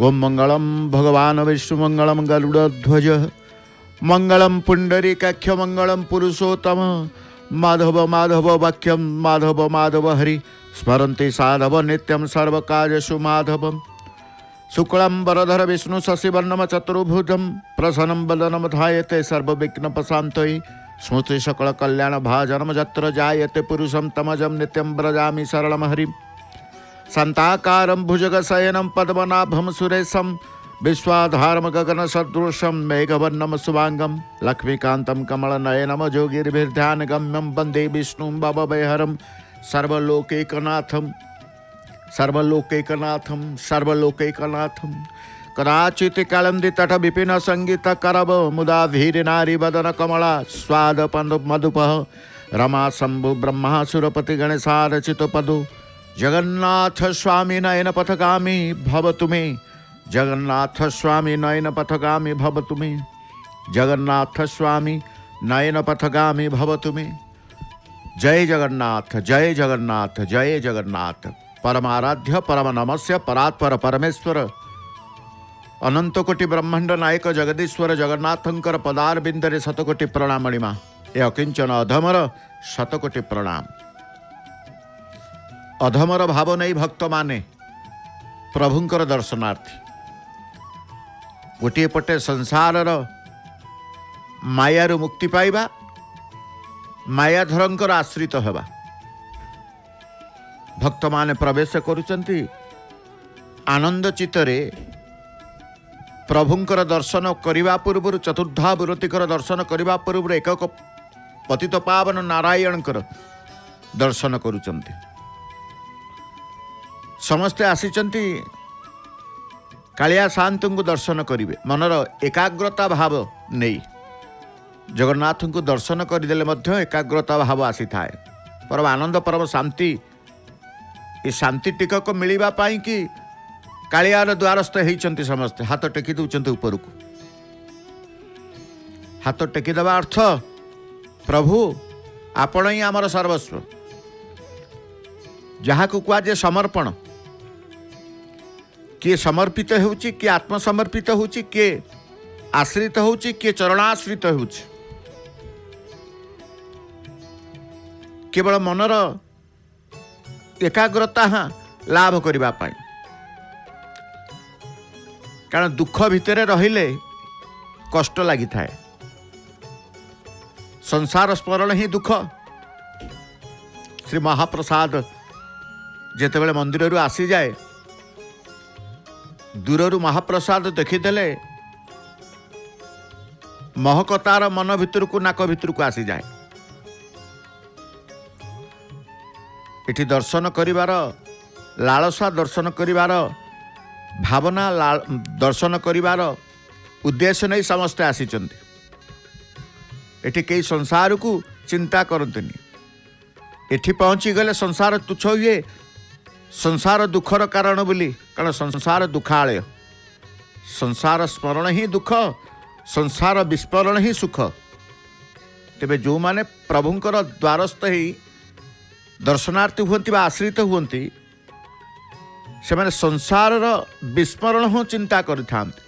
ओम मंगलम भगवान विष्णु मंगलम गरुड़ध्वज मंगलम पुंडरीकाक्ष मंगलम पुरुषोत्तम माधव माधव वाक्यम माधव माधव हरि स्मरन्ति साधव नित्यं सर्वकार्येषु माधवम् शुक्लं वरधर विष्णु शशिवर्णम चतुर्भुजं प्रसन्नं वदनं ध्यायते सर्वविघ्नोपशान्तये स्मृति सकल कल्याण भाजनम जत्र जायते पुरुषं तमजं नित्यं व्रजामि शरणं हरिं शान्ताकारं भुजगशयनं पद्मनाभं सुरेशं विश्वाधारं गगनसदृशं मेघवर्णं शुभांगं लक्ष्मीकान्तं कमलनयनं योगिर्भिर्ध्यानगम्यं वन्दे विष्णुं भवभयहरं सर्वलोकैकनाथं कदाचित् कालंदि तट विपिन संगीत करब मुदा धीर नारी वदन कमला स्वाद पंद मधुपह रमा शंभु ब्रह्मा सुरपति गणेशारचित पदु जगन्नाथ स्वामी नयन पथगामी भव तुमे जगन्नाथ स्वामी नयन पथगामी भव तुमे जगन्नाथ स्वामी नयन पथगामी भव तुमे। जय जगन्नाथ जय जगन्नाथ जय जगन्नाथ। परमाराध्य परम नमस्य परात्पर परमेश्वर अनंत कोटि ब्रह्मांड नायक जगदीश्वर जगन्नाथंकर पदार बिंदरे शतकोटि प्रणाम मणिमा ए अकिंचन अधमर शतकोटि प्रणाम। अधमर भाव नहीं भक्त माने प्रभुंकर दर्शनार्थी गोटे पटे संसारर मायारू मुक्ति पाइबा मायाधरंकर आश्रित हेबा भक्त माने प्रवेश करुचंती आनंद चित्तरे प्रभुंकर दर्शन करिबा पूर्व चतुर्धा विरतिकर दर्शन करिबा पूर्व एक पतित पावन नारायणकर दर्शन करुचंती। समस्ते आसीचंती कालिया शांत को दर्शन करिवे मनर एकाग्रता भाव नहीं जगन्नाथ को दर्शन करदेले मध्य एकाग्रता भाव आसी थाए परम आनंद परम शांति ये शांति टिकक मिलवा पाई कि कालियार द्वारस्थ होती समस्ते हाथ टेकी दौरान ऊपर को हाथ टेकीदेवा अर्थ प्रभु आपण ही आमर सर्वस्व जहाँ को कहुए समर्पण किए समर्पित होउची किए आत्मसमर्पित होउची किए आश्रित होउची किए चरणाश्रित होउची केवल मनर एकाग्रता हाँ लाभ करने कारण दुख भितर रहिले कष्ट लगी थाए संसार स्मरण ही दुख। श्री महाप्रसाद जेतेबेले मंदिर रू आसी जाए दूररू महाप्रसाद देखीदेले महकतार मन भितर को नाक भितर को आसी जाए। इठी दर्शन करिवार लालसा दर्शन करिवार भावना दर्शन करिवार उद्देश्य नहीं समस्ते आसीचंती। एठी कई संसार को चिंता करंतनी एठी पहुंची गले संसार तुच्छ हुए संसार दुखर कारण बोली कारण संसार दुखालय संसार स्मरण ही दुख संसार विस्मरण ही सुख। तेबे जो माने प्रभुंकर द्वारस्थ ही दर्शनार्थी हुंती बा आश्रित हुंती से माने संसार विस्मरण हो चिंता करिथांती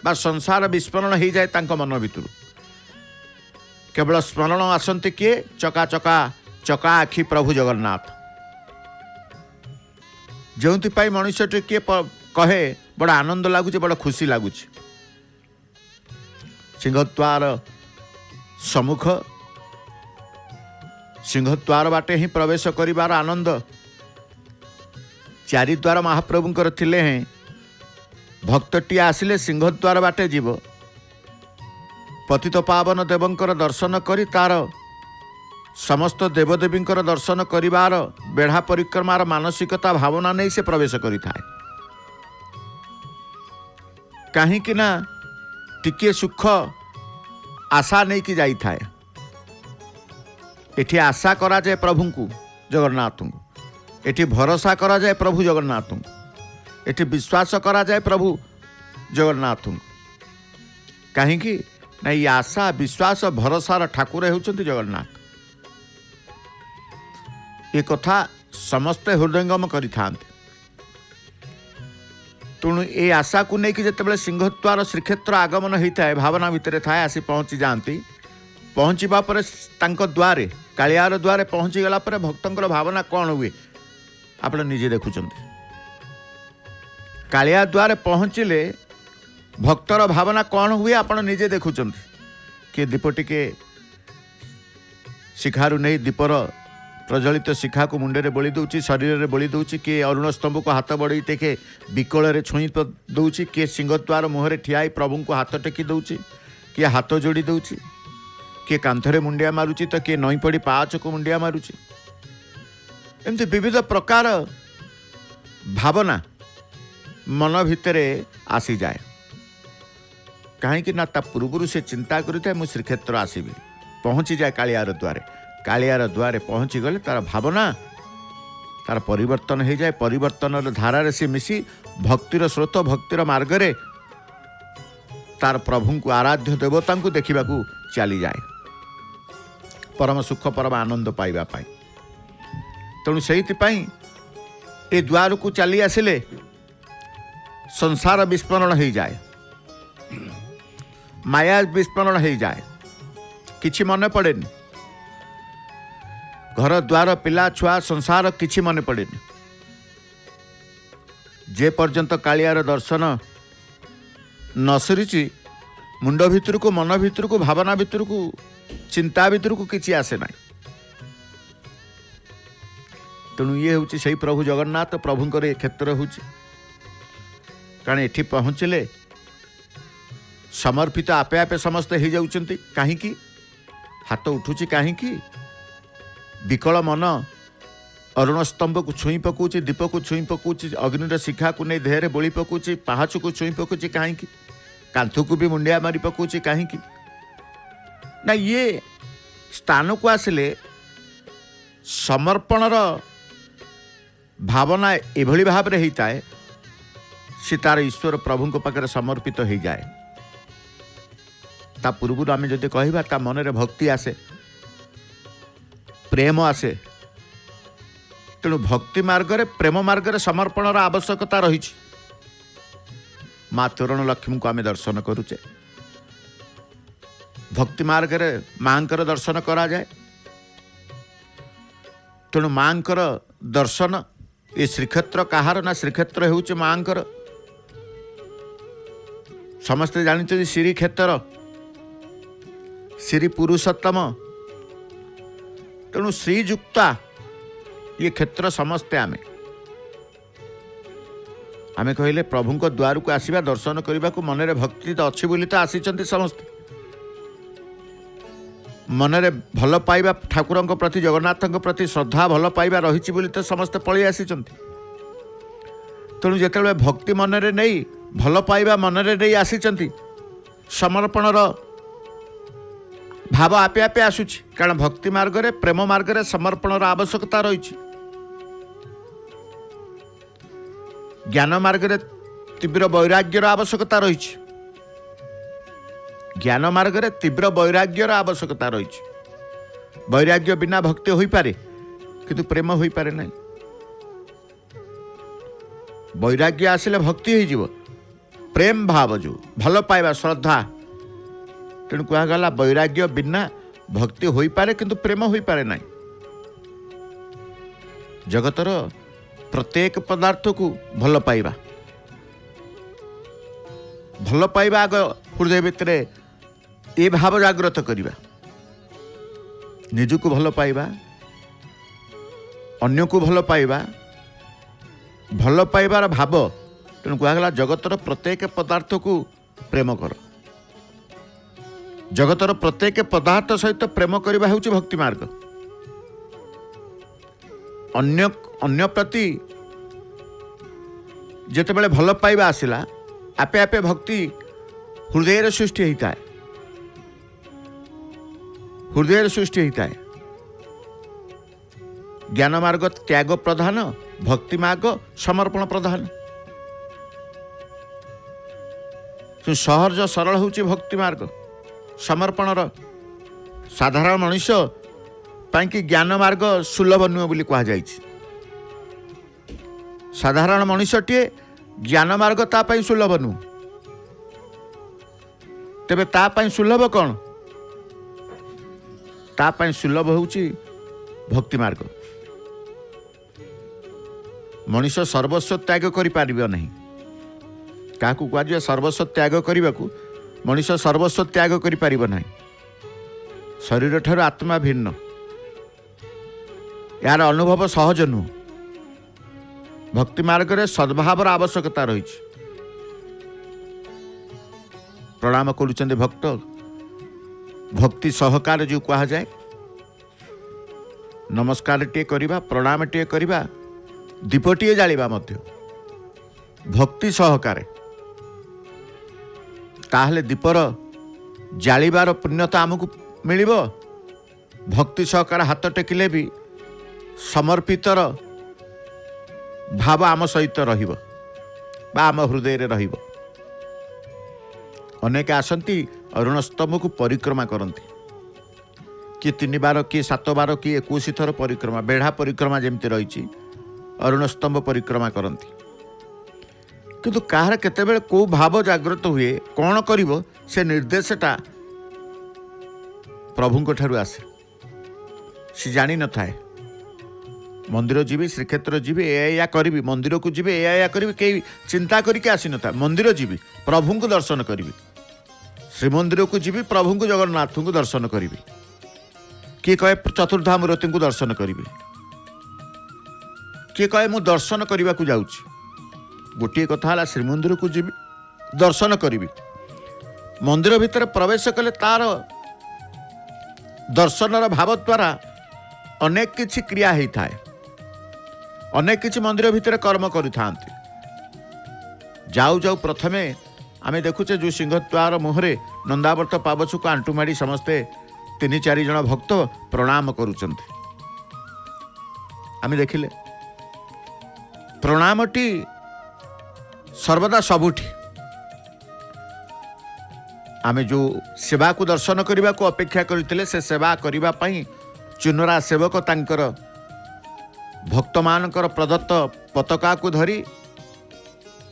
बा संसार विस्मरण हो जाए तांको मन भितर केवल स्मरण आसंती किए चका चका चका आखि प्रभु जगन्नाथ जो मनुष्य किए कहे बड़ा आनंद लगुच बड़ा खुशी लगुच सिंहद्वार सम्मुख सिंहद्वार बाटे ही प्रवेश करिबार आनंद चारिद्वार महाप्रभुंकर थिले हैं भक्तटी आसिले सिंहद्वार बाटे जीव पतित पावन देवंकर दर्शन करी तार समस्त देवदेवींकर दर्शन करिबार बेढ़ा परिक्रमार मानसिकता भावना नहीं से प्रवेश करि थाए कहीं ना टिके सुख आशा नहीं कि जाई थाए। एठी आशा करा जाए प्रभु को जगन्नाथ को एठी भरोसा करा जाए प्रभु जगन्नाथ को एठी विश्वास करा जाए प्रभु जगन्नाथ को कहीं ना ये आशा विश्वास भरोसार ठाकुर होउचंती जगन्नाथ। ये कथा समस्ते हृदयंगम करिथांते तेणु ये आशा को लेकिन जिते सिंहद्वार श्रीक्षेत्र आगमन होता है भावना भितर थाए आसी पहुँची जाती पहुँचवा पर द्वारे कालियार द्वारे पहुँची गला पर भक्तर भावना कौन हुए आप निजे देखुं कालिया द्वारे पहुँचले भक्तर भावना कौन हुए आप निजे देखुं किए दीप टिके शिखारू नहीं दीपर प्रज्वलित शिखा को मुंडे में बोली दूची शरीर में बोली दूची किए अरुण स्तंभ को हाथ बढ़ई टेके विकल छुई दूची किए सिंहद्वार मुहर ठिया प्रभु को हाथ टेकी दूची किए हाथ जोड़ी दूची किए कांथरे मुंडिया मारुची तो किए नई पड़ी पाच को मुंडिया मारुची एमती विविध प्रकार भावना मन भितर आसी जाए कहीं ना ता पूर्व से चिंता करुए मु श्रीक्षेत्र आसबि पहुँची जाए कालियार द्वारे पहुँची गले तार भावना तार परिवर्तन हो जाए परिवर्तन धारा सी मिसी भक्तिर स्रोत भक्तिर मार्गरे तार प्रभु को आराध्य देवता को देखा चली जाए परम सुख परम आनंद पाइबा पाई तेणु से ए द्वार को चली आसिले संसार विस्मरण हो जाए माया विस्मरण हो जाए किछि मन पड़ेनि घर द्वार पिला छुआ संसार किछि मन पड़ेनि जे पर्यंत कालियार दर्शन न सरीची मुंड भितर को मन भितर को भावना भितर को चिंता भितर को किछि आसे ना तेणु ये हूँ से प्रभु जगन्नाथ प्रभुंकर ये क्षेत्र हूँ कारण एठी पहुँचले समर्पित आपे आपे समस्ते हो जाउछंती कहीं हाथ उठुची कहीं विकल मन अरुण स्तंभ को छुई पकाउची दीप को छुई पकाउची अग्निर शिखा को नहीं देहरे बोली पकाउची पहाच को छुई पकाउची कहीं कांथ को भी मुंडिया मारी पकाउची कहीं ना ये स्थान को आसिले समर्पणर भावना एभली भाव रे होता है सी तार ईश्वर प्रभु पाखे समर्पित हो जाए ता पूर्व आम जदि कहवा ता मन रे भक्ति आसे प्रेम आसे तेणु भक्ति मार्ग रे प्रेम मार्ग रे समर्पणर आवश्यकता रही माँ तोरण लक्ष्मी को आम दर्शन करुचे भक्ति मार्ग रे माँकर दर्शन करा जाए तेणु माँकर दर्शन ये श्रीक्षेत्र कहार ना श्रीक्षेत्र होउचे माँकर समस्ते जानी श्रीक्षेत्र श्री पुरुषोत्तम तेणु श्रीजुक्ता ये क्षेत्र समस्ते आमे कहले प्रभु को द्वार को आसवा दर्शन करने को मन रे भक्ति तो अच्छी बोली तो आसीचंती समस्ते मन रे भल पाइबा ठाकुर प्रति जगन्नाथ प्रति श्रद्धा भल पाइबा रही बोली तो समस्ते पलि आसीचंती तेणु जिते भक्ति मन रे नहीं भल पाइबा मन रे नहीं आसीचंती समर्पणर भाव आपे आपे आसुची कारण भक्ति मार्ग रे प्रेम मार्ग रे समर्पणर आवश्यकता रही ज्ञान मार्ग रे तीव्र वैराग्यर आवश्यकता रही ज्ञान मार्ग रे तीव्र वैराग्यर आवश्यकता रही वैराग्य बिना भक्ति हो पारे किंतु प्रेम हो पारे नहीं वैराग्य आसिले भक्ति हो प्रेम भाव जो भल पाइबा श्रद्धा तेणु कहगला वैराग्य बिना भक्ति हो पारे किंतु प्रेम हो पारे नहीं जगतर प्रत्येक पदार्थ को भल पाइबा आग हृदय भितर ये भाव जागृत करवा निजको भल पाइबा अन्य को भल पाइबार भाव तेणु कहगला जगतर प्रत्येक पदार्थ को प्रेम कर जगतर प्रत्येक पदार्थ सहित प्रेम करवा हूँ भक्ति मार्ग अन्य प्रति जिते बड़े भल पाइबा आसला आपे आपे भक्ति हृदय सृष्टि होता है हृदय सृष्टि होता है ज्ञान मार्ग त्याग प्रधान भक्ति मार्ग समर्पण प्रधान सहज सरल हूँ भक्ति मार्ग समर्पणर साधारण मनुष्य पाई ज्ञान मार्ग सुलभ नुह बोली कह जाए साधारण मनुष्यटीए ज्ञान मार्ग ता ପାଇଁ सुलभ नु तेबे ता ପାଇଁ सुलभ कौन ता ପାଇଁ सुलभ होउची भक्ति मार्ग मनीष सर्वस्व त्याग करि पारिबो नहीं काकू कहजे सर्वस्व त्याग करने को मनीष सर्वस्व त्याग करि पारिबो नहीं शरीर ठारू आत्मा भिन्न यार अनुभव सहज नुह भक्ति मार्ग रे सद्भावर आवश्यकता रही प्रणाम करुचंदे भक्त भक्ति सहकार जो कहा जाए नमस्कार टे करिबा प्रणाम टे करिबा दीपटीए जालिबा मध्य भक्ति सहकार ताहले दीपर जालिबार पुण्यता आमको मिलिबो भक्ति सहकार हाथ टेकिले भी समर्पितर भाव आम सहित रहिबो बा आम हृदय रे रहिबो अनेक आसंती अरुण स्तंभ को परिक्रमा करती किए 3 बार किए 7 बार किए 21 थर परिक्रमा बेढ़ा परिक्रमा जमती रही अरुण स्तंभ परिक्रमा करती किंतु कहार केतेबेले को भाव जागृत हुए कौन करिवो से निर्देशटा प्रभु ठारू आसे सी जानी न थाए मंदिर जीवी श्रीक्षेत्र जीवी या करी मंदिर को जीवी या करी कई चिंता करके आसी न था मंदिर जीवी प्रभु को दर्शन करी श्रीमंदिर को जीवी प्रभु को जगन्नाथ को दर्शन करी किए कहे चतुर्धा मूर्ति को दर्शन करी किए कहे मु दर्शन करने को जाऊँगी गोटे कथा है श्रीमंदिर को जीवी दर्शन करी मंदिर भितर प्रवेश कले तार दर्शनर भाव द्वारा अनेक किछि क्रिया होता है अनेक किछि मंदिर भितर कर्म करि थांती जाऊ जाऊ प्रथमे आमे देखुचे जो सिंहद्वार मुहरे नंदावर्त पावछु को आंटुमाड़ी समस्ते 3-4 जन भक्त प्रणाम करुचंती आमे देखिले प्रणामटी सर्वदा सबुठी आमे जो सेवा को दर्शन करने को अपेक्षा करते से सेवा करने पाई चुनरा सेवक तांकर भक्त मानकर प्रदत्त पताका को धरी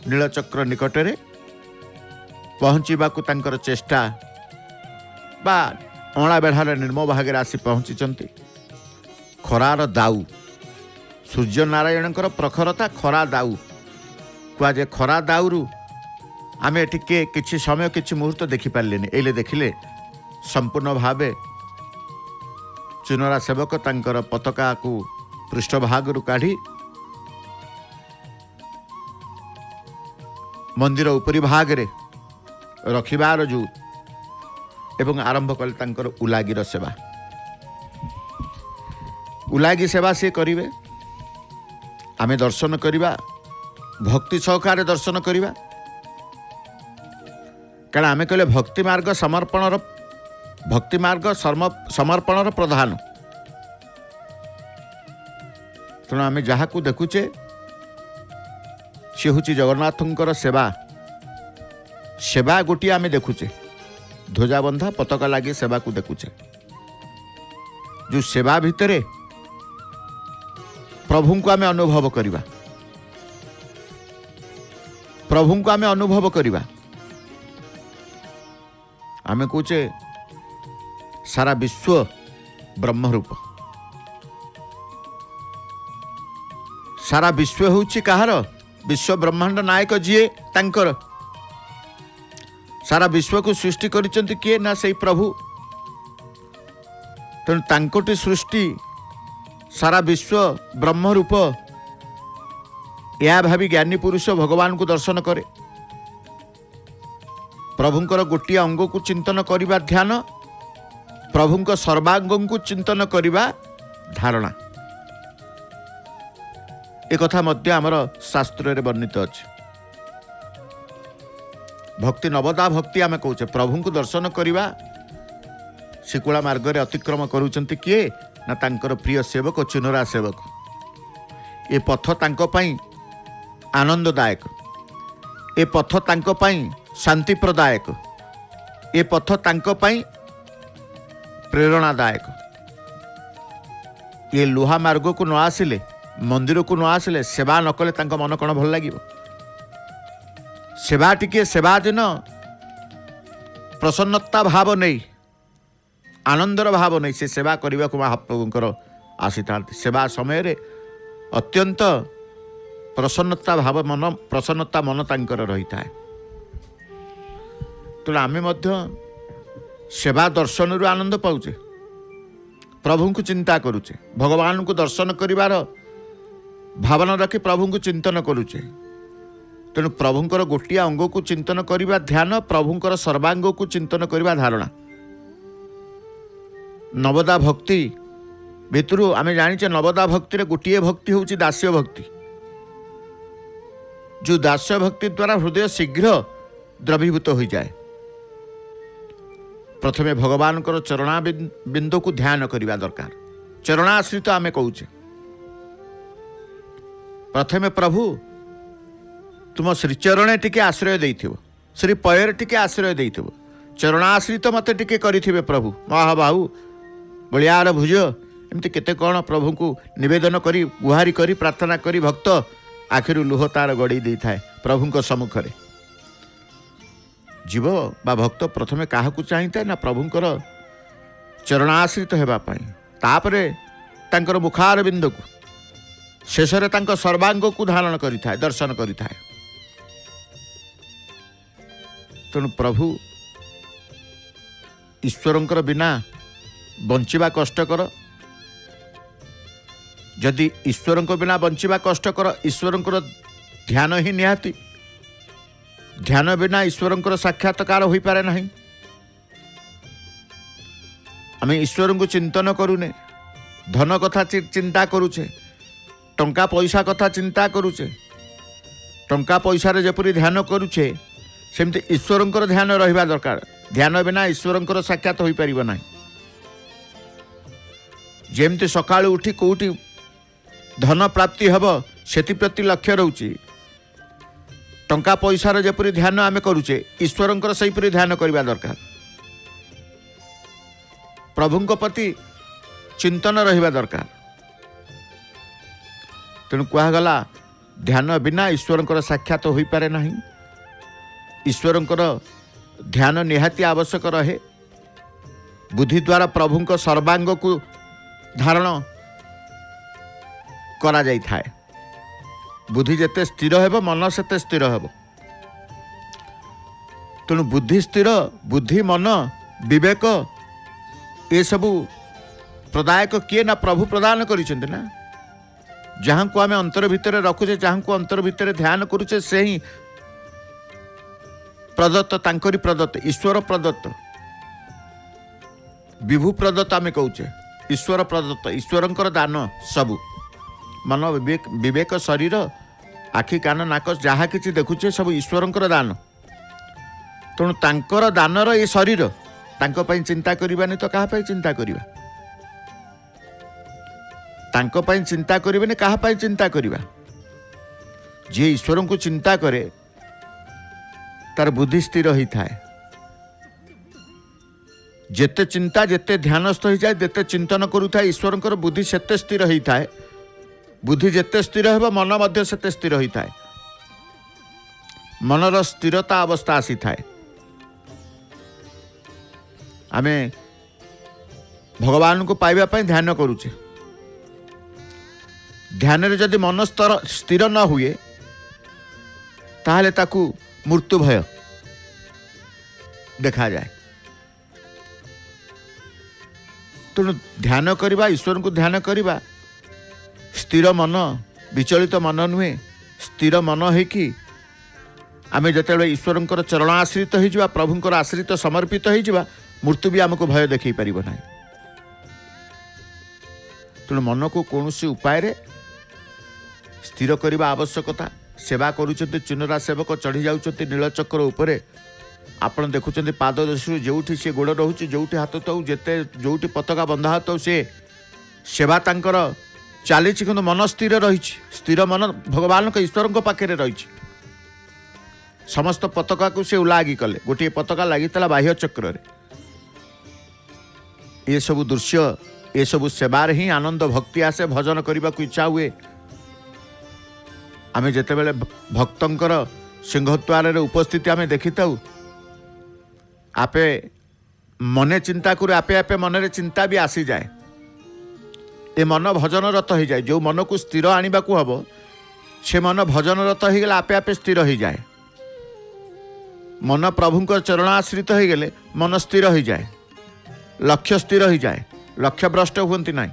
नीलचक्र निकटरे पहुँचवा को तांकर चेष्टा बा अणा बेढ़ार निर्म भागे आसी पहुँची खरार दाऊ सूर्य नारायण प्रखरता खरा दाऊ कहुए खरा दाऊरु आमे टिके किछि समय किछि मुहूर्त देखिपारे एले देखिले संपूर्ण भावे चुनरा सेवक तांकर पताका को पृष्ठभाग काढ़ी मंदिर उपरी भाग रे रखिबार जो एवं आरंभ कले तांकर उलागीर सेवा उलागी सेवा से करिवे आमे दर्शन करिबा भक्ति सहकार दर्शन करिबा कारण आमे कहले भक्ति मार्ग समर्पणर प्रधान तेणु आमे जहाँ को देखुचे सी हूँ जगन्नाथंकर सेवा सेवा गोटे आमे देखुचे ध्वजा बंधा पताका लगी सेवा को देखुचे जो सेवा भितरे प्रभु को आमे अनुभव करिबा प्रभु को आमे अनुभव करिबा आमे कहुचे सारा विश्व ब्रह्मरूप सारा विश्व होउची कहार विश्व ब्रह्मांड नायक जीए तांकर सारा विश्व को सृष्टि करिसंती किए ना सही प्रभु तेणु तांकोटी सृष्टि सारा विश्व ब्रह्मरूप या भावी ज्ञानी पुरुष भगवान को दर्शन करे प्रभुंकर गोटे अंग को चिंतन करिबा ध्यान प्रभुंक सर्वांग को चिंतन करिबा धारणा एक कथा मध्य आमर शास्त्र रे वर्णित अछि भक्ति नवदा भक्ति आमे कहूचे प्रभु को दर्शन करिबा शिकुला मार्ग रे अतिक्रम करूचंती किए ना तांकर प्रिय सेवक चुनरा सेवक ए पथ तांको पई आनंददायक ए पथ तांको पई शांति प्रदायक ए पथ तांको पई प्रेरणादायक ये लुहा मार्ग को न आसिले मंदिर को न आसिले सेवा न कले तांको मन कौन भल लगिबो सेवा टिके सेवा दिन प्रसन्नता भाव नहीं आनंदर भाव नहीं से सेवा करने को महाप्रभुंकर आसी था सेवा समय रे अत्यंत प्रसन्नता भाव मन प्रसन्नता मन तांकर रही था। तो आमे मध्य सेवा दर्शन रु आनंद पाऊचे प्रभु को चिंता करुचे भगवान को दर्शन करिवार भावना रखी प्रभु को चिंतन करुचे। तेणु प्रभुंकर गोटिया अंग को चिंतन करिवा ध्यान प्रभुंकर सर्वांग को चिंतन करिवा धारणा। नवदा भक्ति भितरु आमे जानिचे नवदा भक्ति रे गोटिए भक्ति होउची दास्य भक्ति। जो दास्य भक्ति द्वारा हृदय शीघ्र द्रवीभूत हो जाए। प्रथमे भगवान चरणा बिंदु को ध्यान करने दरकार। चरणाश्रित आमे कहूचे प्रथमे प्रभु तुम श्रीचरणे टिके आश्रय देइथिबो श्री पयर टिके आश्रय देइथिबो चरणाश्रित मते टिके करिथिबे प्रभु महाबाहु बलियार भुज एमती केते कौन प्रभु को निवेदन करी गुहारी करी प्रार्थना करी भक्त आखिर लुह तार गड़ी दे थाए प्रभु सम्मुखें। जीव बा भक्त प्रथमे क्या चाहिए ना प्रभुंकर चरणाश्रित होगापाई तापरे तांकर मुखार बिंदु को शेष सर्वांग को धारण करिथाए दर्शन करिथाए। तेणु प्रभु ईश्वरंकर बिना बंचिबा कष्टकर जदि ईश्वरंक बिना बंचिबा कष्टकर ईश्वरंकर ध्यान ही निहाती ध्यान बिना ईश्वरंकर साक्षात्कार हो पारे नहीं। आम ईश्वर को चिंतन करूने धन कथा चिंता करुचे टंका पैसा कथा चिंता करुचे टंका पैसा रे जपरी ध्यान करुचे सेमती ईश्वरंकर ध्यान रहिबा दरकार। ध्यान बिना ईश्वरंकर साक्षात हो पारिबो नहीं। जेमती सकाळु उठी कोउटी धन प्राप्ति हब सेति प्रति लक्ष्य रहउची टंका पैसार जपरी ध्यान आमे करुचे ईश्वरंकर सहीपरी ध्यान करबा दरकार। प्रभुंक प्रति चिंतन रहिबा दरकार। तेणु कहगला ध्यान बिना ईश्वरंकर साक्षात हो पारे नहीं। ईश्वरंकर ध्यान निहाती आवश्यक रहे। बुद्धि द्वारा प्रभुंक सर्वांग को धारण करा जाई थाए। बुद्धि जेते स्थिर हेब मन सेते स्थिर हेब। तेणु बुद्धि स्थिर बुद्धि मन विवेक ये सबू प्रदायक किए ना प्रभु प्रदान करिसेंते ना। जहाँ को आमे अंतर भितर रखुचे जहाँ को अंतर भितर ध्यान करुचे से ही प्रदत्त तांकरी प्रदत्त ईश्वर प्रदत्त विभु प्रदत्त आमे कहूचे ईश्वर प्रदत्त ईश्वरंकर दान सबू मन विवेक शरीर आखि कान नाक जहाँ किसी देखुचे सब ईश्वरंकर दान। तेणु तांकर दानर ये शरीर तांको पई चिंता करिबानी तो कहा पई चिंता करिबा तांको पई चिंता करिबानी कहा पई चिंता करिबा। जे ईश्वर को चिंता करे तार बुद्धि स्थिर होई थाए। जेते चिंता जेते ध्यानस्थ हो जाए जेते चिंतन करूथा ईश्वरंकर बुद्धि सेते स्थिर होई थाए। बुद्धि जेते स्थिर हेब मन मध्य सेते स्थिर होई थाए। मनर स्थिरता अवस्था आसी थाए। आमे भगवान को पाइबा पई ध्यान करूचे। ध्यान रे जदि मन स्थिर न हुए ताहले ताकू मृत्यु भय देखा जाए। तेणु ध्यान करवा ईश्वर को ध्यान करवा स्थिर मन विचलित मन नुहे स्थिर मन है कि आम जो ईश्वर चरण आश्रित हो प्रभुंर आश्रित समर्पित हो मृत्यु भी आमको भय देखई पार ना। तेणु मन को कौन उपाय स्थिर करने आवश्यकता। सेवा करुँच चुनरा सेवक चढ़ी जाऊँच नीलचक्र उपरे आपण देखुं पाद दशु जो सी गोड़ रोचे जो हाथ तो जिते जो पताका बंधा तो सी सेवा तांकर चली कि मन स्थिर रही स्थिर मन भगवान ईश्वर पाखे रही समस्त पताका को सी उलागी कले गोटे पताका लगी बाह्य चक्र ये सब दृश्य ये सब सेवार ही आनंद भक्ति आसे भजन करने को इच्छा हुए। आम जिते भक्तंकर सिंहद्वार उपस्थिति आम देखी था आपे मने चिंता करू आपे आपे मन रे चिंता भी आसी जाए ए मन भजन रत हो जाए जो मन को स्थिर आने को हम से मन भजन रत हो गले आपे आपे स्थिर हो जाए मन प्रभु चरणाश्रित हो गले मन स्थिर हो जाए लक्ष्य स्थिर हो जाए लक्ष्य भ्रष्ट हुंती ना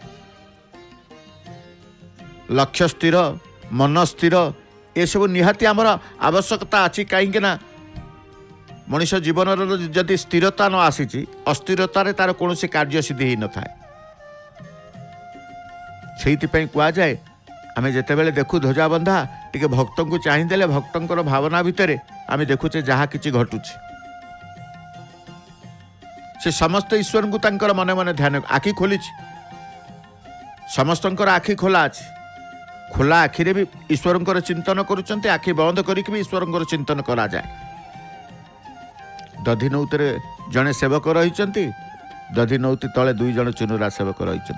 लक्ष्य स्थिर मन स्थिर ये सब निहाती आमर आवश्यकता अच्छी कहीं ना मनीष जीवन जदि स्थिरता न आसी अस्थिरतार तार कौन कार्य सिद्धि ही न था से कहुए आम जिते देखु ध्वजा बंधा टी भक्त को चाहिए भक्तर भावना भितर आम देखुचे जहाँ कि घटुची से समस्त ईश्वर को तांकर मने मने ध्यान आखि खोली समस्त आखि खोला अच्छी खोला आखिरे भी ईश्वर चिंतन करुँच आखि बंद करके भी ईश्वर चिंतन करा जाए दधि नौतरे जड़े सेवक रही दधि नौती तले दुई जन चुनुरा सेवक रही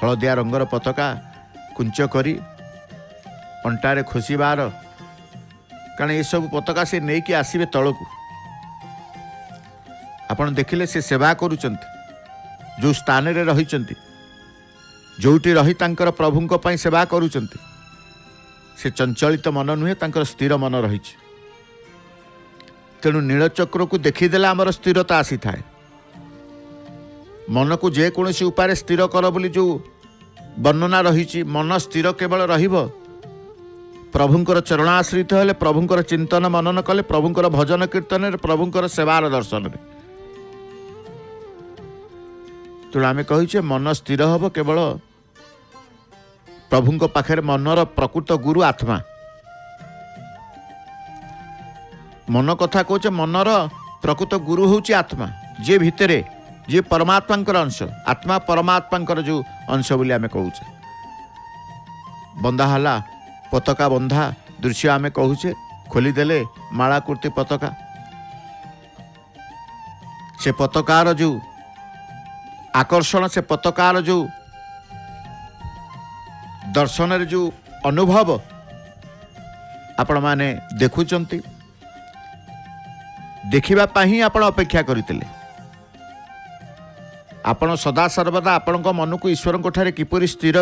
हलदिया रंगर पताका कुंच करी अंटारे खोसिबार कारण ये सब पताका से नहीं कि आसबे तल को आपण देखिले से सेवा करुचंती जो स्थान रे रही जोटी रही तांकर प्रभुंक पई सेवा करुचंती से चंचलित मन नुहे तांकर स्थिर मन रही तेणु नीलचक्र को देखीदेला आमर स्थिरता आसी थाए मन को जेकोसी उपाय स्थिर कर बोली जो वर्णना रही मन स्थिर केवल रहिबो प्रभुंकर चरणाश्रित हेले प्रभुंकर चिंतन मनन कले प्रभुंकर भजन कीर्तन प्रभुंकर सेवार दर्शन रे तेणु आम कहीचे मन स्थिर हम केवल प्रभुंक पाखे मनर प्रकृत गुरु आत्मा मन कथा कहे मनर प्रकृत गुरु हूँ आत्मा जे भितरे जे परमात्मा अंश आत्मा परमात्मा जो अंश बोली आम कहे बंधा हला पताका बंधा दृश्य आम कहुचे खोलीदेले माला कुर्ती पताका से पताकार जो आकर्षण से पताकार जो दर्शन जो अनुभव आपण माने देखुचंती देखिबा ही आपण अपेक्षा करते आपण सदा सर्वदा आपण मन को ईश्वर ठारे किपरि स्थिर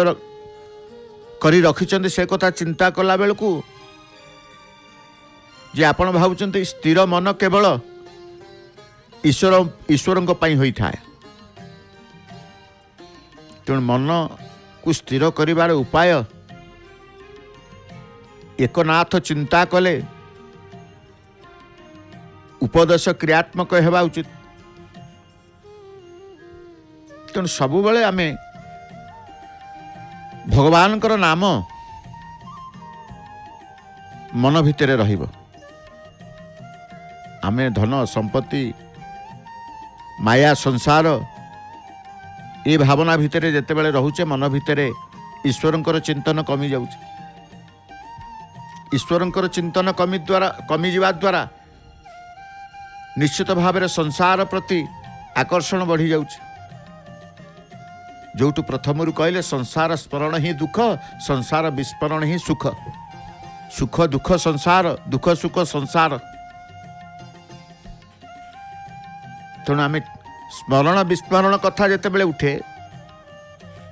करी रखिचंती से कथा चिंता कला बेलू जे आपण भावुचंती स्थिर मन केवल ईश्वर होई थाए तेणु मन को स्थिर करिवार उपाय एकनाथ चिंता कले उपदेश क्रियात्मक हेबा उचित तेणु सबु बेले आमे भगवान नाम मन भितर रहिबो आमे धन संपत्ति माया संसार ये भावना भितर जिते बड़े रोचे मन भितर ईश्वर चिंतन कमी जाऊँ ईश्वर चिंतन कमी जावा द्वारा निश्चित भाव संसार प्रति आकर्षण बढ़ी जाऊँ जोटू प्रथम कहले संसार स्मरण ही दुख संसार विस्मरण ही सुख सुख दुख संसार दुख सुख संसार तेणु आम स्मरण विस्मरण कथा जिते बड़े उठे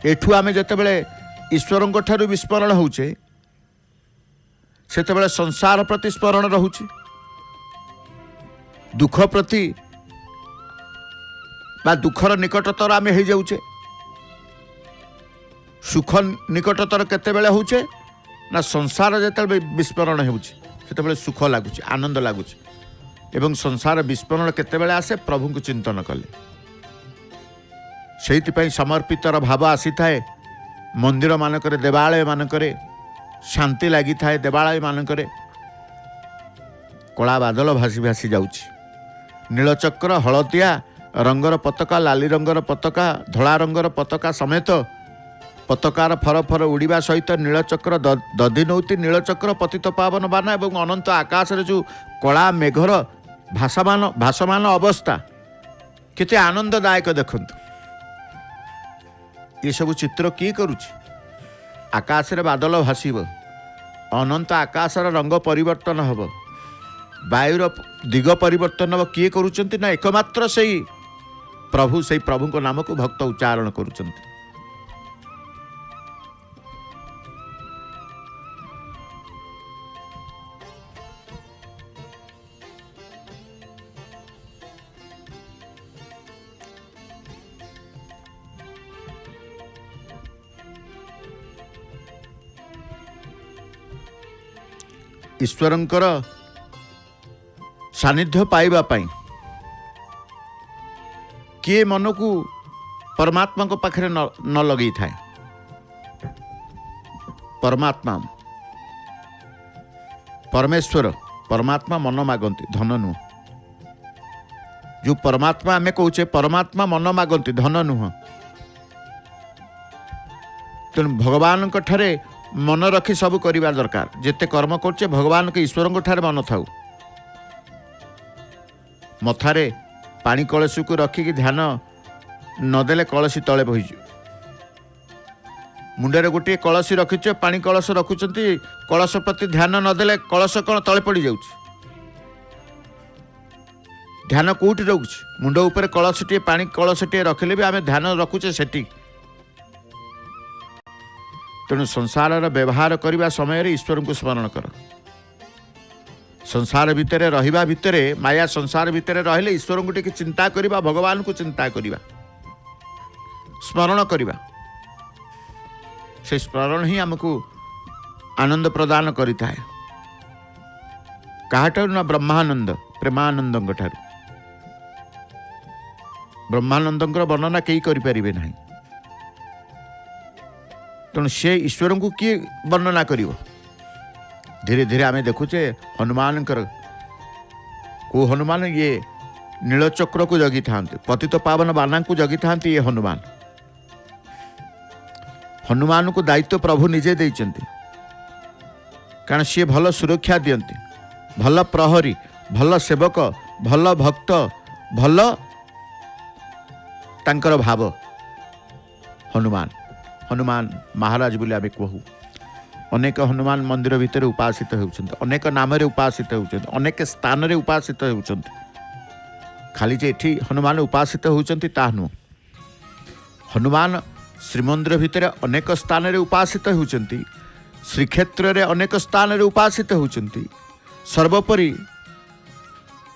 एठू आम जिते बड़े ईश्वर ठारू विस्मरण होचे सेते संसार प्रति स्मरण रोचे दुख प्रति बा दुखर निकटतर आम हो जाऊे सुख निकटतर केतेबेले होचे ना संसार जिते विस्मरण होते सुख लगुच आनंद लगुच एवं संसार विस्मरण केतेबेले आसे प्रभु को चिंतन कले से समर्पितर भाव आसी थाए मंदिर मानक देवालय मानक शांति लगी थाए देवालय मानक कला बादल भासी भासी जाउछि नीलचक्र हलदिया रंगर पताका लाली रंगर पताका धला रंगर पताका समेत पताकार फर फर उड़ीबा सहित नीलचक्र दधि नौती नीलचक्र पतित पावन बाना एवं अनंत आकाश जो कला मेघर भासमान अवस्था केते आनंददायक देखंतु ये सब चित्र किए करुछि आकाश रे बादल भासीब अनंत आकाशर रंग परिवर्तन हब वायुर दिग परिवर्तन किए करुचंती ना एकमात्र सही प्रभु, से प्रभु को नाम को भक्त उच्चारण करुचंती। ईश्वरंकर सानिध्य पाइबा पाई किए मन को परमात्मा को पाखरे न लगे थाए। परमात्मा परमेश्वर परमात्मा मन मागंती धन नुह। जो परमात्मा आमे कहूचे परमात्मा मन मागंती धन नुह। तेणु भगवान ठारे मन रखी सब करिबा दरकार। जेते कर्म करछे भगवान के ईश्वर ठारे मन थाउ। मथारे पानी कलश को रखिकी ध्यान नदेले कलसी तले बहिज। मुंडे गोटे कलसी रखिछ पानी कलश रखुचंती कलश प्रति ध्यान नदेले कलश कौन तले पड़ जाउछ। ध्यान कोठी रखुछ मुंड ऊपर कलशटी पानी कलशटी रखिले भी आमे ध्यान रखुचे सेठी। तेणु संसार व्यवहार करने समय ईश्वर को स्मरण कर। संसार भितर रहिबा भितर माया संसार भितर रहिले ईश्वर को टिके चिंता करबा, भगवान को चिंता करबा, स्मरण करबा। से स्मरण ही हमको आनंद प्रदान करिता है। काहाठारु ना ब्रह्मानंद प्रेमानंद ठारू। ब्रह्मानंदर वर्णना कई करि परिबे नाही। तेणु से ईश्वर को किए वर्णना करिवो। धीरे धीरे आमे देखुचे हनुमान को हनुमान ये नीलचक्र को जगी था, पतित पावन बाना को जगी था। ये हनुमान हनुमान को दायित्व प्रभु निजे देइचंती। कारण सी भल सुरक्षा दियंती, भल प्रहरी, भल सेवक, भल भक्त, भल तांकर भाव। हनुमान हनुमान महाराज बोले आम कहू। अनेक हनुमान मंदिर भितर उपासित होउछन्ति, अनेक नाम रे उपासित होउछन्ति, अनेक स्थान रे उपासित होउछन्ति। खाली जे एठी हनुमान उपासित होउछन्ति ता नु। हनुमान श्रीमंदिर भितर अनेक स्थान रे उपासित होउछन्ति, श्रीक्षेत्र रे अनेक स्थान रे उपासित होउछन्ति। सर्वोपरि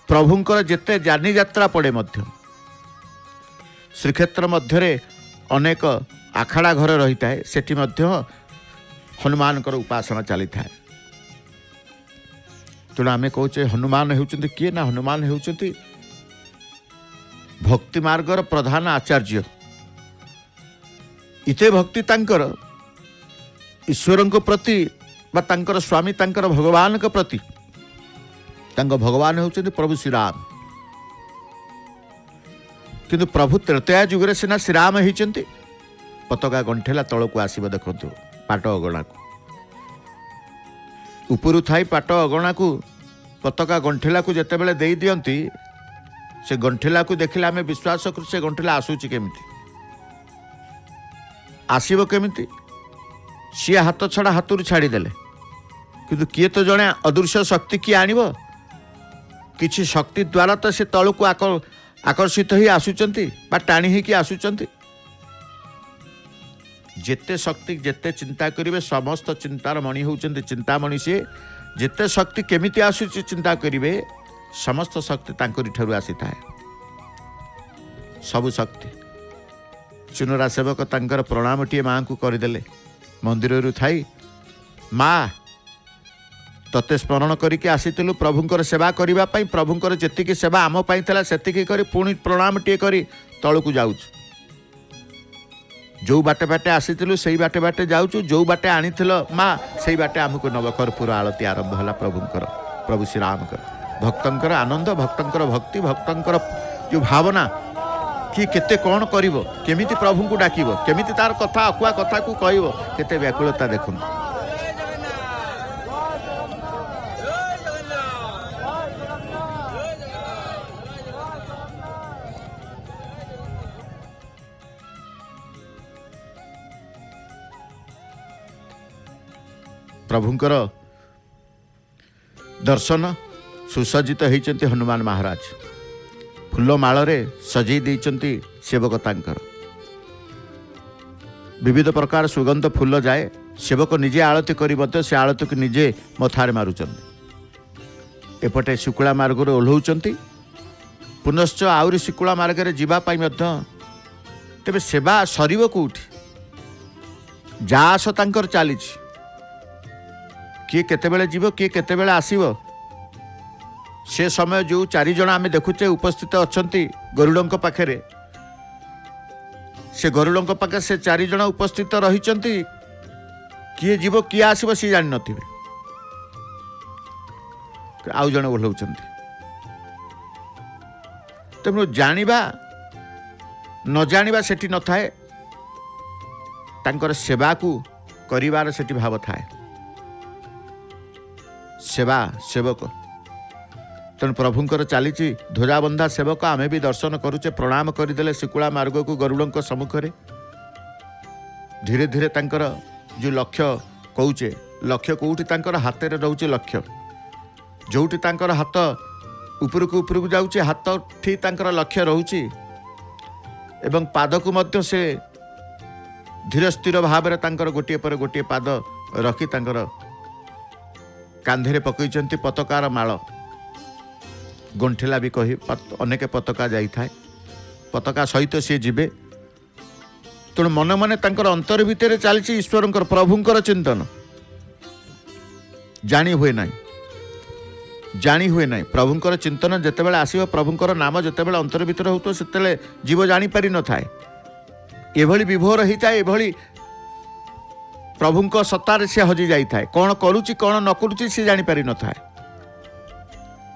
प्रभुंकर जेते जानी यात्रा पड़े मध्य श्रीक्षेत्र मध्य अनेक आखाड़ा घर रही है, सेठी मध्य हनुमान उपासना चली था। तेणु आम कहे हनुमान होउचंती किए ना, हनुमान होउचंती भक्ति मार्गर प्रधान आचार्य। इते भक्ति तांकर ईश्वर प्रति बा तांकर स्वामी तांकर भगवान के प्रति। तांकर भगवान होउचंती प्रभु श्री राम। किंतु प्रभु त्रेतया जुगरे सिना श्री राम होइचंती। पताका गंठेला तल को आसब देखु पाट अगणा को उपरू थाई पाट अगणा को पताका गंठेला को जिते बड़े दे दियंती से गंठेला को देखिले आम विश्वास करू से गंठेला आसूची केमिति आसीबो केमिति। सी हाथ छड़ा हाथरू छाड़ीदेले किंतु किए तो जड़े अदृश्य शक्ति किए आणिबो। किछि शक्ति द्वारा तो से तल को आकर्षित ही आसुचंती बा टाणी ही कि आसुचंती। जेते शक्ति जेते चिंता करिवे समस्त चिंतार मणि होउचंती चिंतामणि। से जेते शक्ति केमिति आसुची चिंता करिवे समस्त शक्ति तांकरी ठारू आसी थाए। सब शक्ति चुनरा सेवक तांकर प्रणाम टिए मां को करदेले मंदिर रु थाई। माँ तते स्मरण करके आसीलु प्रभुंकर सेवा करबा पई। प्रभुंकर जेतिकी सेवा आम पई थला सेतिकी करी पुणी प्रणाम टिए करी तळकु जाउछ। जो बाटे बाटे आसीलु सेई बाटे बाटे जाउछु, जो बाटे आनीथिल माँ सेई बाटे आमको नवकरपुर आळती आरंभ होला। प्रभुंकर प्रभु श्री रामकर भक्तंकर आनंद, भक्तंकर भक्ति, भक्तंकर जो भावना कि केते कौन करिवो, केमिति प्रभु को डाकिबो, केमिति तार कथा अकुआ कथा को कहबो, केते व्याकुलता देखुन। प्रभुंकर दर्शन सुसज्जित होती हनुमान महाराज फूल माଳରେ सजई देइचंती सेवक तांकर विविध प्रकार सुगंध फूल जाए सेवक निजे आळती करी मते से आळती को निजे मथारे मारुचंती एपटे शुक्ला मार्ग रे ओल्हौचंती पुनश्च आउरी शुक्ला मार्ग रे जीवा पाई मध्य तेबे सेवा सरीब कोठी जास तांकर चली किए केतेबेले जीव किए केतेबेले आसीब से समय जो 4 जन आम देखुचे उपस्थित अच्छी गरुड़ पाखे से गरुड़ पाखे से 4 जन उपस्थित रही किए जीव किए आसब सी जान नथिबे आउ जन ओह्लौचंती तेणु जानिबा न जानिबा सेठी न थाए तांकर सेवा को करिवार सेठी भाव थाए सेवा सेवक तेणु प्रभुंकर चली ध्वजाबंधा सेवक आमे भी दर्शन करुचे प्रणाम करदेले शिकुला मार्ग को गरुड़ सम्मुखें धीरे धीरे तांकर जो लक्ष्य कौचे लक्ष्य कौटी तांकर हाथ में रोचे लक्ष्य जोटी तांकर हाथ उपरकू उपरकू जाऊँचे हाथ ठी तांकर लक्ष्य रोचे एवं पाद को मध्य से धीर स्थिर भाव में तांकर गोटे पर गोटे पाद रखी तांकर कांधे पकईचंती पताकार माल गंठिला भी कही अनेक पताका जाए पताका सहित सी जीवे तेणु मन मन तांकर अंतर भितर चली ईश्वर प्रभुंकर चिंतन जानी हुए ना प्रभुंकर चिंतन जितेबाला आसो प्रभुंकर नाम जितेबाला अंतर भितर हो से जीव जापर न थाए एभली विभोर होता है एभली प्रभुंक सत्तार से हजि जाए कौन करुच्ची कौन न करुच्ची सी जापर न थाए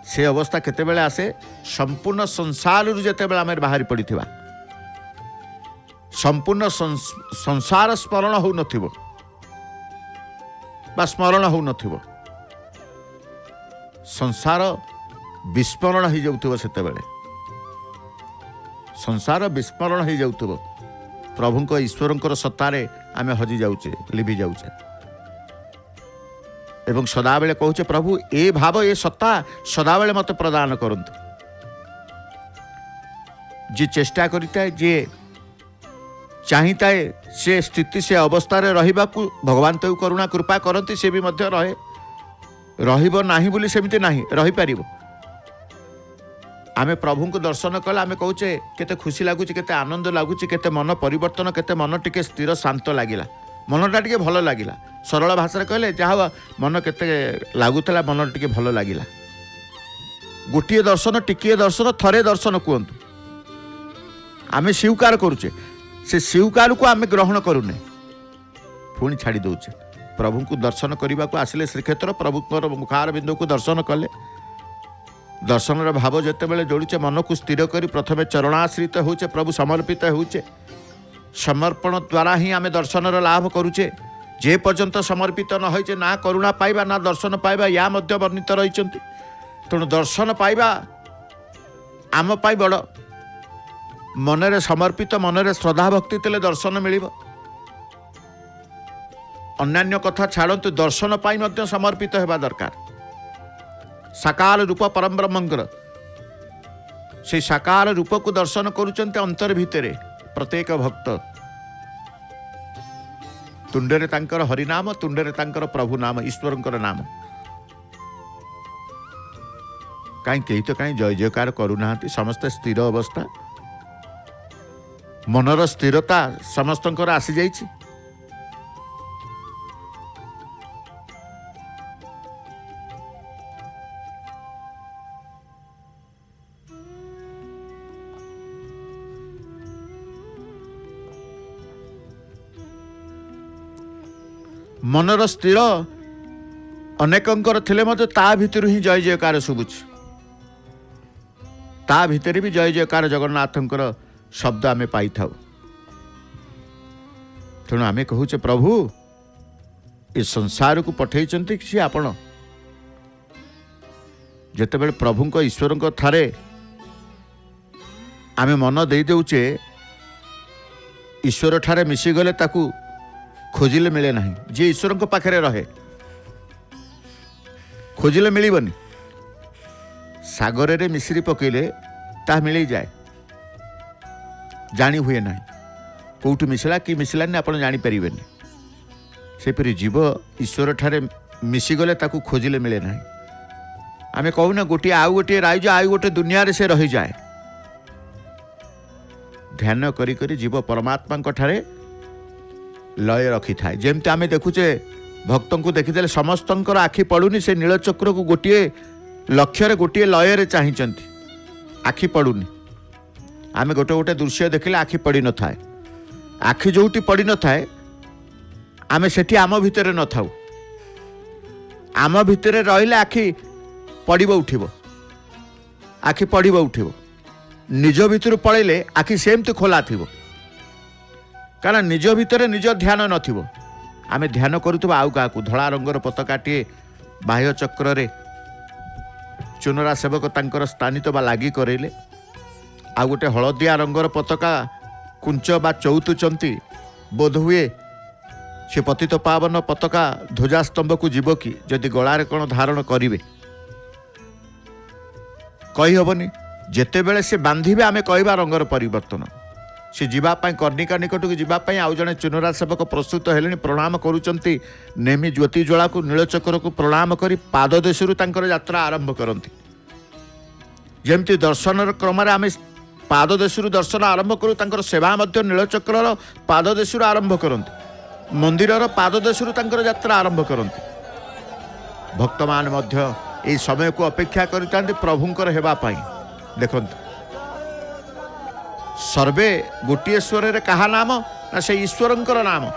से अवस्था केतेबेले आसे संपूर्ण संसार जितेबाला आम बाहरी पड़िथिबा संपूर्ण संसार स्मरण हो नथिबो बा स्मरण हो नथिबो संसार विस्मरण हो जाउथिबो सेतेबेले संसार विस्मरण हो जाउथिबो प्रभुंक ईश्वरंकर सत्तारे आमे हजि जाउचे लिभि जाउचे एवं सदाबेले कहूचे प्रभु ए भाव ए सत्ता सदाबेले मत प्रदान करंतु जी चेष्टा करिता जे चाहिता है से स्थिति से अवस्था रहिबा को भगवान तो करुणा कृपा करती से भी मध्य रहे रहिबो नाही बोली सेमिति नाही रही पारिबो आमे प्रभु को दर्शन कले आमे कहूचे केते खुशी लगुच केते आनंद लगुच केते मन परिवर्तन केते मन टिके स्थिर शांत लागिला मनटा टिके भल लागिला सरल भाषा कहले जहाँ मन केते लगुला मन टिके भल लागिला गोटे दर्शन टिके दर्शन थरे दर्शन कहतु आमे स्वीकार करुचे से स्वीकार को आमे ग्रहण करूने पुणी छाड़ी दौचे प्रभु को दर्शन करने को आसिले श्रीक्षेत्र प्रभुत्वर मुखार बिंदु को दर्शन कले दर्शन भाव जिते बड़े जोड़चे मन को स्थिर कर प्रथम चरणाश्रित होचे प्रभु समर्पित होचे समर्पण द्वारा ही आमे दर्शन लाभ करुचे जे पर्यंत समर्पित न होइचे ना करुणा पाइबा ना दर्शन पाइबा या मध्य वर्णित रही तेणु दर्शन पाइबा आम पाई बड़ मनरे समर्पित मनरे श्रद्धा भक्ति तेले दर्शन मिलिब अन्यान्य कथा छाड़तु दर्शन पाई मध्य समर्पित हेबा दरकार साकार रूप परम ब्रह्मंकर से साकार रूप को दर्शन करुचंते अंतर भितरे प्रत्येक भक्त तुंडरे तांकर हरिनाम तुंडरे तांकर प्रभु नाम ईश्वरंकर नाम कहीं कहीं तो कहीं जय जयकार करूना समस्त स्थिर अवस्था मनर स्थिरता समस्तंकर आसी जाइछि मनर स्थिर अनेकंकर थिले मते ता भितर ही जय जयकार शुभुछि ता भितर भी जय जयकार जगन्नाथंकर शब्द आमे पाई थाउ तेणु आमे कहूचे प्रभु ए संसार को पठेइचंती कि आपण जेतेबेले प्रभुंक ईश्वरंक थारे आमे मन देई देउचे ईश्वर ठारे मिसी गले ताकू खोजिले मिले नहीं जे ईश्वर पाखे रहे खोजिले मिलबनी सागर रे मिश्री पकेले ता मिल जाए, जानी हुए ना कौटू मिसला कि मिसलानी आप जानीपर सेपरी जीव ईश्वर ठारे मिशीगले ताकू खोजिले मिले ना। आमे कहूना गोटे आउ गोटे राइज आउ गोटे दुनिया से रही जाए। ध्यान करी करी जीव परमात्मा ठारे लय रखी थाए। जेमती आमे देखुचे भक्त को देखीदे समस्त आखि पड़ुनी से नीलचक्र को गोटे लक्ष्य गोटे लय रे चाहिंचंती, आखि पड़ुनी। आमे गोटे गोटे दृश्य देखिले आखि पड़ी न थाए। आखि जोटी पड़ी न थाए आमे सेठी आम भितरे न थाउ। आम भितरे रहिले आखि पड़िब उठिब, आखि पड़िब उठिब। निज भितर पड़ेले आखि सेमती खोला थिबो, कारण निज भितर निज ध्यान नथिबो। आमे ध्यान करूथबा आउ काकू धଳा रंगर पताकाटिए बाह्य चक्र रे चुनरा सेवक तांकर स्थानित बा लागी करेले। आ गोटे हलदिया रंगर पताका कुंच बा चौतुचंती बोध हुए से पतित पावन पताका ध्वजास्तंभ को जीव कि जदि गलारे कौन धारण करिवे कही हबनी। जेतेबेले से बांधिबे आमे कहबा रंगर परिवर्तन। से जीवापाई कर्णिका निकट को जीवापाई आउ जने चुनरा सेवक प्रस्तुत हेलेनी, प्रणाम करूचंती। नेमी ज्योति ज्वाला को नीलचक्र को प्रणाम करी पाद देशरु तांकर यात्रा आरंभ करंती। जेमती दर्शन क्रम आमे पाद देशरु दर्शन आरंभ करू, तांकर सेवा मध्य नीलचक्र पाद देशरु आरंभ करंती। मंदिरर पाद देशरु तांकर यात्रा आरंभ करंती। भक्त मान मध्य एई समय को अपेक्षा करितांती प्रभुंकर हेबा पाई। देखंतु सर्वे गोटे स्वर रे कहा नाम ना से ईश्वरंकर नाम।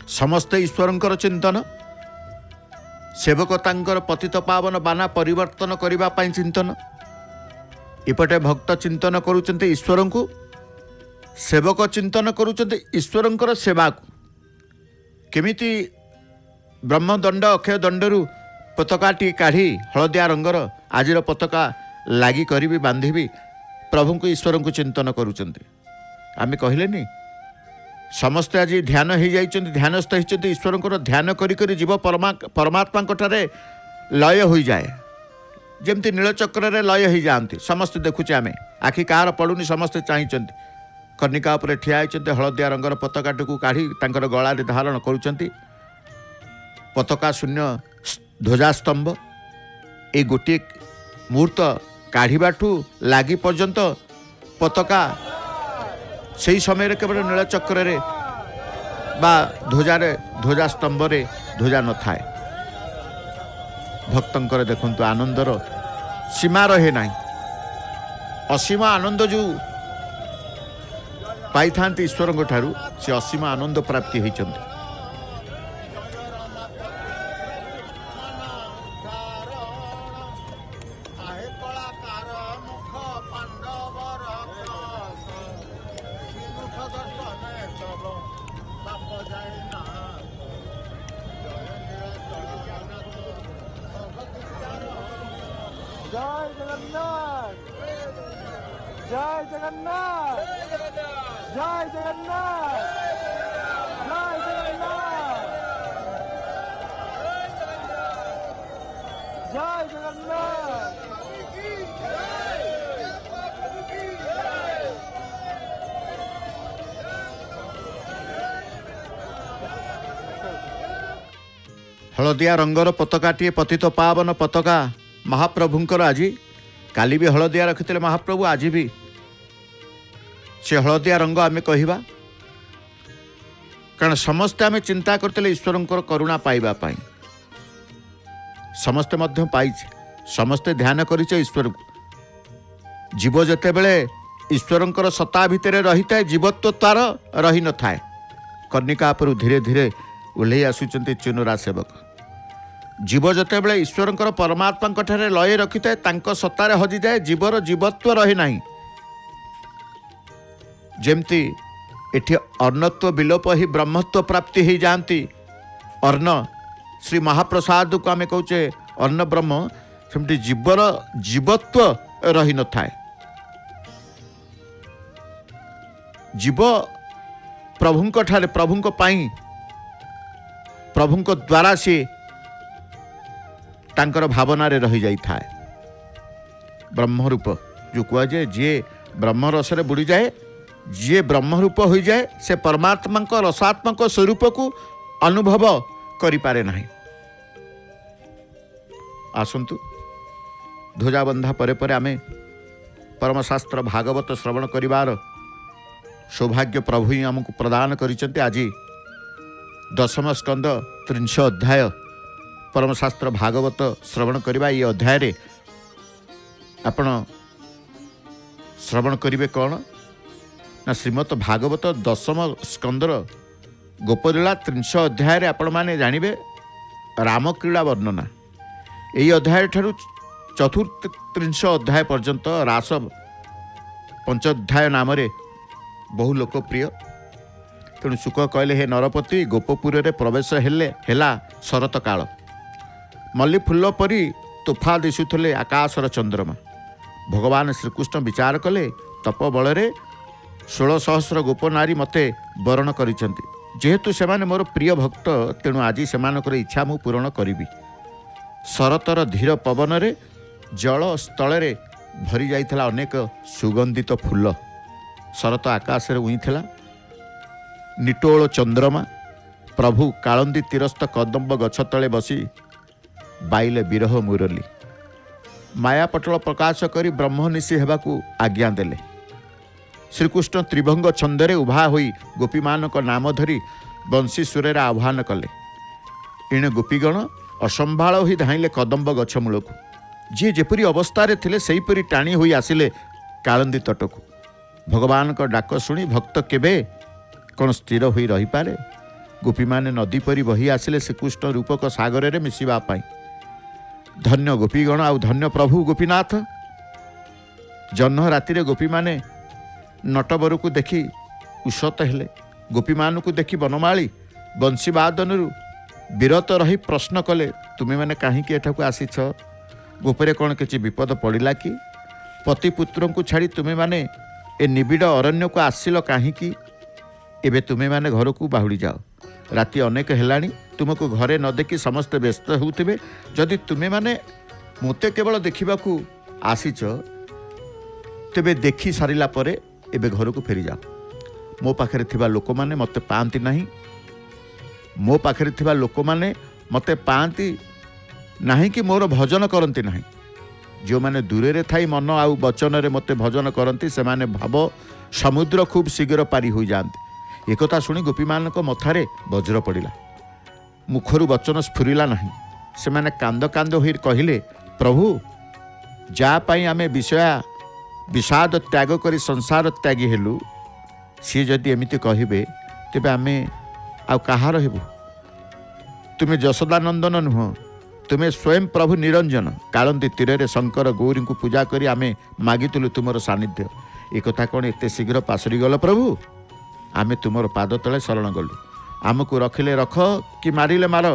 समस्त ईश्वरंकर चिंतन, सेवक तांकर पतित पावन बाना परिवर्तन करिबा पाई चिंतन। इपटे भक्त चिंतन करूचंते ईश्वर को, सेवक चिंतन करूचंते ईश्वरंकर सेवा को। केमिति ब्रह्मदंड अक्षय दंडरू पताकाटी काढ़ी हलदिया रंगर आजिर पताका लागी करी बांधिबी प्रभु को ईश्वर को चिंतन करूचंते। आमे कहलेनी समस्ते आज ध्यान हो जाइछन्ति, ध्यानस्थ होइछन्ति। ईश्वर को ध्यान करी करी जीव परमात्मा ठारे लय हो जाए। जेमती नीलचक्र रे लय हो जाती समस्ते देखुचे। आमे आखि कार पड़ुनी, समस्ते चाहिंचन्ति। कर्णिका उपरे ठिया होइछन्ति, हलदिया रंगर पताकाटी को काढ़ी तांकर गला रे धारण करूचन्ति। पताका शून्य ध्वजास्तंभ ए गोटे मुहूर्त काढ़ीबाठू लागी पर्यंत पताका से समय केवल नीलचक्र रे बा ध्वजास्तंभ रे ध्वजा न थाए। भक्तंकर देखंतु आनंदर सीमा रहे नाही। असीम आनंद जो पाई थांती ईश्वर ठारू से असीम आनंद प्राप्ति होइचंती। जय जगन्नाथ, जय जगन्नाथ, जय जगन्नाथ, जय जगन्नाथ, जय जगन्नाथ। हलदिया रंगर पताकाटी पतित पावन पताका महाप्रभुंकर। आज काली भी हलदिया रखिते महाप्रभु, आज भी से हलदिया रंग आमे कहिबा, कारण समस्ते आमे चिंता करते ईश्वरंकर करुणा पाइबा पाई। समस्ते मध्य पाइछे, समस्ते ध्यान करिछे ईश्वर को। जीव जते बेले ईश्वरंकर सत्ता भितरे रही थाए, जीवत्व तार रही न थाए। कर्णिका पर धीरे धीरे ओह्लई आसुचंती चुनुरा सेवक। जीव जतेबेले ईश्वरंकर परमात्मा ठारे लय रखि थाए तांको सत्तारे हजि जाए, जीवर जीवत्व रहे नाही। जेमती एठी अर्णत्व विलोप ही ब्रह्मत्व प्राप्ति हो जाती। अर्ण श्री महाप्रसाद को आम कहे अन्न ब्रह्म, सेमती जीवर जीवत्व रही न थाए। जीव प्रभुंक ठारे प्रभुंक पाई प्रभुंक द्वारा सी तांकर भावना रे रही जाई थाए। ब्रह्मरूप जो कह जाए जी ब्रह्म रसरे बुड़ी जाए, जी ब्रह्मरूप हो जाए से परमात्मा रसात्मक स्वरूप को अनुभव करि पारे नाही। आसंतु ध्वजा बंधा परे परे आमे परमशास्त्र भागवत श्रवण करिवार सौभाग्य प्रभु ही आमको प्रदान करिसेंते। आज दशम स्कंद 300 अध्याय परमशास्त्र भागवत श्रवण करवा। ये अध्याय रे आपण श्रवण करिवे कौन ना श्रीमद भागवत दशम स्कंदर गोपलीला 300 अध्याय रे आपण माने जानिबे रामक्रीड़ा वर्णना। यही अध्याय ठारू चतुर्थ 300 अध्याय पर्यंत रास पंचोध्याय नाम रे बहु लोकप्रिय। तेणु सुख कहले हे नरपति गोपपुर रे प्रवेश हेला शरत काल। मल्ली फुल परी तोफा दिशुले आकाशर चंद्रमा। भगवान श्रीकृष्ण विचार कले तप बल 16,000 गोप नारी मते वरण करिसेंती। जेहेतु सेमाने मोर प्रिय भक्त तेणु आज सेमानकर इच्छा मु पूरण करिबी। शरतर धीर पवन रे जल स्थल रे भरी जाइथला अनेक सुगंधित फूल। शरत आकाश रे उईथला। निटोल चंद्रमा प्रभु कालंदी तीरस्थ कदम्ब गछ तले बसी बाइले विरह मुरली। मायापटल प्रकाश करी ब्रह्मनिशी हेबाकू आज्ञा देले। श्रीकृष्ण त्रिभंग छंदरे उभा होई गोपी मानक नाम धरी बंशी सुरेर आह्वान कले। इणे गोपीगण असंभाळ होई धाइले कदम्ब गछ मूलकू। जी जेपरी अवस्था थिले सेहीपरी टाणी होई आसिले कालंदी तटकू। भगवान का डाक शुणी भक्त केबे कौन स्थिर होई रही पारे। गोपी माने नदी परी बही आसिले श्रीकृष्ण रूपक सागर रे मिसिबा पाई। धन्य गोपीगण आउ धन्य प्रभु गोपीनाथ। जह्न राति रे गोपी माने नटवर को देखी उषत हेले। गोपी मान को देखी बनमाली बंशीवादन विरत रही प्रश्न कले तुमे माने कहीं एठाकू आसीछ? गोपरे कौन किसी विपद पड़ा कि? पति पुत्र को छाड़ी तुमे माने ए निबिड़ अरण्य को आसिल कहीं? एबे तुमे माने घर को बाहुड़ी जाओ। राति अनेक हेलानी, तुमको घरे न देखी समस्त व्यस्त होउथिबे। जदि तुमे माने मोते केवल देखिबाकू आसीच तेबे देखी सारिला परे एबे घर को फेरी जाओ। मो पाखरे थिबा लोक माने मते पांती नाही। मो पाखरे थिबा लोक माने मते पांती नाही कि मोर भजन करंती नाही। जो माने दूरे रे थाई मन आउ वचन रे मते भजन करंती से माने भाव समुद्र खूब शीघ्र पारी हो जाती। एकथा शुणी गोपी मान मथारे वज्र पड़ा। मुखरु वचन स्फुरिला नहीं। से माने कांद कांद होई कहिले प्रभु जा पाई आमे विषाद त्याग करी संसार त्यागी हेलु, सी जदि एमिति कहिबे तेबे आमे आ कहा रहबु? तुमे जशोदानंदन नुह, तुमे स्वयं प्रभु निरंजन। कालंदी तीर शंकर गौरी को पूजा करी आमे मागितलु तुमर सानिध्य। एक कौन एत शीघ्र पासरी गल प्रभु? आमे तुमर पाद तले शरण गलु। आमको रखिले रख कि मारिले मार।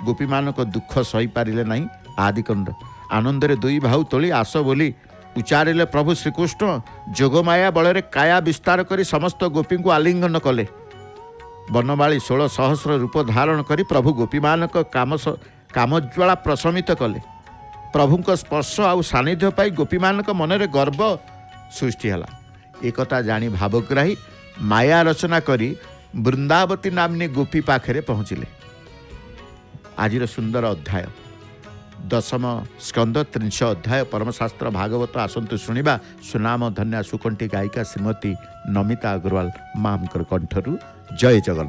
गोपी मानक दुख सही पारिले नहीं। आदिकंड आनंदरे दुई भाउ तोली आस बोली उच्चारिले प्रभु श्रीकृष्ण जोगमाया बल काया विस्तार करी समस्त गोपी को आलिंगन कले। बनमाली 16,000 रूप धारण करी प्रभु गोपी मानक कामज्वाला प्रशमित कले। प्रभुंक स्पर्श आउ सानिध्य पाई गोपी मानक मनरे गर्व सृष्टि हला। एकता जानी भावग्राही माया रचना करी वृंदावती नामनी गोपी पाखरे पहुँचिले। आजिर सुंदर अध्याय दशम स्कंद 300 अध्याय परमशास्त्र भागवत आसंतु शुणिबा। सुनाम धन्या सुकंठी गायिका श्रीमती नमिता अग्रवाल मामकर कंठरू। जय जगन्नाथ।